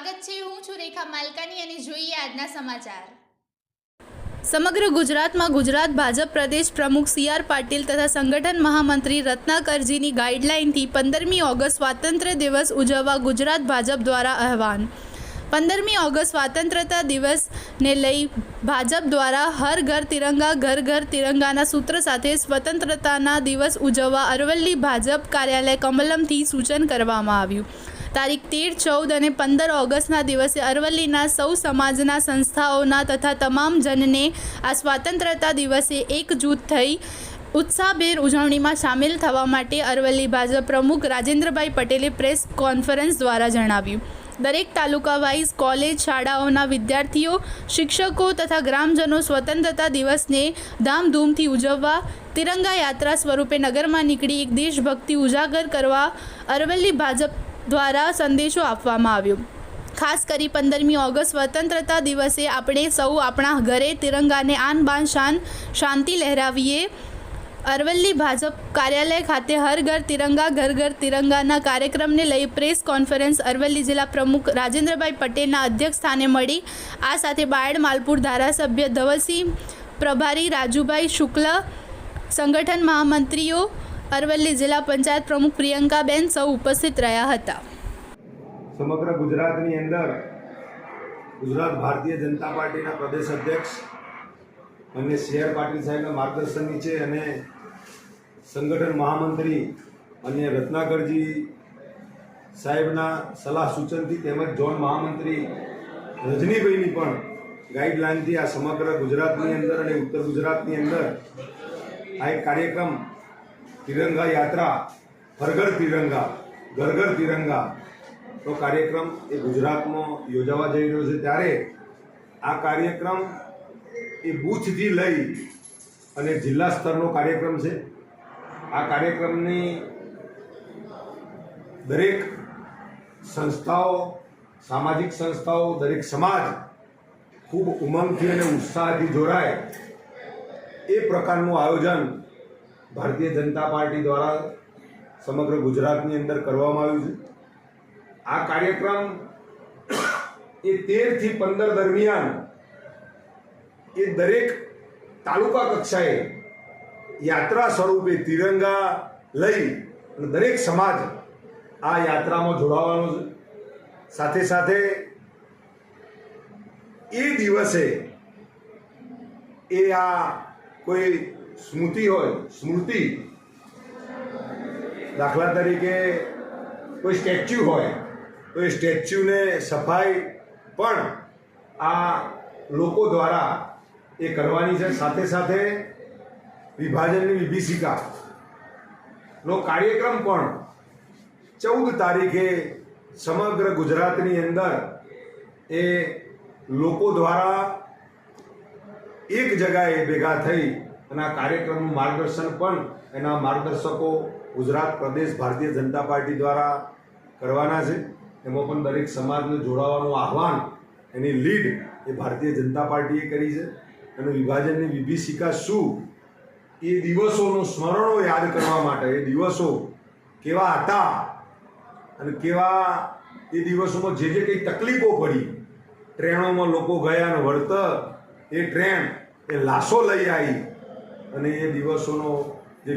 સ્વાગત છે। હું છું રેખા માલકાની અને જોઈએ આજના સમાચાર। સમગ્ર ગુજરાતમાં ગુજરાત ભાજપ પ્રદેશ પ્રમુખ સી.આર. પાટીલ તથા સંગઠન મહામંત્રી રત્નાકરજીની ગાઈડલાઇનથી 15મી ઓગસ્ટ સ્વાતંત્ર્ય દિવસ ઉજવવા ગુજરાત ભાજપ દ્વારા આહવાન। 15મી ઓગસ્ટ સ્વાતંત્રતા દિવસને લઈ ભાજપ દ્વારા હર ઘર તિરંગા ઘર ઘર તિરંગાના સૂત્ર સાથે સ્વતંત્રતાના દિવસ ઉજવવા અરવલ્લી ભાજપ કાર્યાલય કમલમથી સૂચન કરવામાં આવ્યું। તારીખ 13, 14 અને 15 ઓગસ્ટના દિવસે અરવલ્લીના સૌ સમાજના સંસ્થાઓના તથા તમામ જનને આ સ્વાતંત્રતા દિવસે એકજૂથ થઈ ઉત્સાહભેર ઉજવણીમાં સામેલ થવા માટે અરવલ્લી ભાજપ પ્રમુખ રાજેન્દ્રભાઈ પટેલે પ્રેસ કોન્ફરન્સ દ્વારા જણાવ્યું। દરેક તાલુકા વાઇઝ કોલેજ શાળાઓના વિદ્યાર્થીઓ, શિક્ષકો તથા ગ્રામજનો સ્વતંત્રતા દિવસને ધામધૂમથી ઉજવવા તિરંગા યાત્રા સ્વરૂપે નગરમાં નીકળી એક દેશભક્તિ ઉજાગર કરવા અરવલ્લી ભાજપ દ્વારા સંદેશો આપવામાં આવ્યો। ખાસ કરી 15મી ઓગસ્ટ સ્વતંત્રતા દિવસે આપણે સૌ આપણા ઘરે તિરંગાને આન બાન શાન શાંતિ લહેરાવીએ। અરવલ્લી ભાજપ કાર્યાલય ખાતે હર ઘર તિરંગા ઘર ઘર તિરંગાના કાર્યક્રમને લઈ પ્રેસ કોન્ફરન્સ અરવલ્લી જિલ્લા પ્રમુખ રાજેન્દ્રભાઈ પટેલના અધ્યક્ષ સ્થાને મળી। આ સાથે બાયડ માલપુર ધારાસભ્ય ધવલસિંહ, પ્રભારી રાજુભાઈ શુક્લ, સંગઠન મહામંત્રીઓ, અરવલ્લી જિલ્લા પંચાયત પ્રમુખ પ્રિયંકાબેન સૌ ઉપસ્થિત રહ્યા હતા। સમગ્ર ગુજરાતની અંદર ગુજરાત ભારતીય જનતા પાર્ટીના પ્રદેશ અધ્યક્ષ અને સી.આર. પાટીલ સાહેબના માર્ગદર્શન નીચે અને સંગઠન મહામંત્રી અને રત્નાકરજી સાહેબના સલાહ સૂચનથી તેમજ ઝોન મહામંત્રી રજનીભાઈની પણ ગાઈડલાઇનથી આ સમગ્ર ગુજરાતની અંદર અને ઉત્તર ગુજરાતની અંદર આ એક કાર્યક્રમ તિરંગા યાત્રા હર ઘર તિરંગા ઘર ઘર તિરંગા નો કાર્યક્રમ એ ગુજરાતમાં યોજાવા જઈ રહ્યો છે। ત્યારે આ કાર્યક્રમ એ બૂથથી લઈ અને જિલ્લા સ્તરનો કાર્યક્રમ છે। આ કાર્યક્રમની દરેક સંસ્થાઓ, સામાજિક સંસ્થાઓ, દરેક સમાજ ખૂબ ઉમંગથી અને ઉત્સાહથી જોડાય એ પ્રકારનું આયોજન ભારતીય જનતા પાર્ટી દ્વારા સમગ્ર ગુજરાતની અંદર કરવામાં આવ્યું છે। આ કાર્યક્રમ એ 13 થી 15 દરમિયાન એ દરેક તાલુકા કક્ષાએ યાત્રા સ્વરૂપે તિરંગા લઈ અને દરેક સમાજ આ યાત્રામાં જોડાવાનો છે। સાથે સાથે એ દિવસે એ આ કોઈ સ્મૃતિ હોય, સ્મૃતિ દાખલા તરીકે કોઈ સ્ટેચ્યુ હોય તો એ સ્ટેચ્યુને સફાઈ પણ આ લોકો દ્વારા એ કરવાની છે। સાથે સાથે વિભાજનની વિભીષિકાનો કાર્યક્રમ પણ 14 તારીખે સમગ્ર ગુજરાતની અંદર એ લોકો દ્વારા એક જગાએ ભેગા થઈ અને આ કાર્યક્રમનું માર્ગદર્શન પણ એના માર્ગદર્શકો ગુજરાત પ્રદેશ ભારતીય જનતા પાર્ટી દ્વારા કરવાના છે। એમાં પણ દરેક સમાજને જોડાવાનું આહવાન, એની લીડ એ ભારતીય જનતા પાર્ટીએ કરી છે। અને વિભાજનની વિભીષિકા શું, એ દિવસોનું સ્મરણો યાદ કરવા માટે, એ દિવસો કેવા હતા અને કેવા એ દિવસોમાં જે જે કંઈ તકલીફો પડી, ટ્રેનોમાં લોકો ગયા અને વળતર એ ટ્રેન એ લાશો લઈ આવી અને એ દિવસોનો જે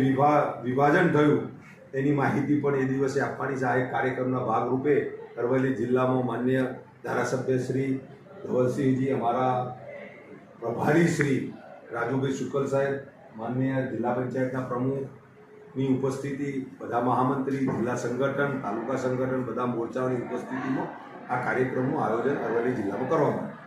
વિભાજન થયું એની માહિતી પણ એ દિવસે આપવાની છે। આ એક કાર્યક્રમના ભાગરૂપે અરવલ્લી જિલ્લામાં માન્ય ધારાસભ્ય શ્રી ધવલસિંહજી, અમારા પ્રભારી શ્રી રાજુભાઈ શુક્લ સાહેબ, માન્ય જિલ્લા પંચાયતના પ્રમુખની ઉપસ્થિતિ, બધા મહામંત્રી, જિલ્લા સંગઠન, તાલુકા સંગઠન, બધા મોરચાઓની ઉપસ્થિતિમાં આ કાર્યક્રમનું આયોજન અરવલ્લી જિલ્લામાં કરવામાં આવ્યું।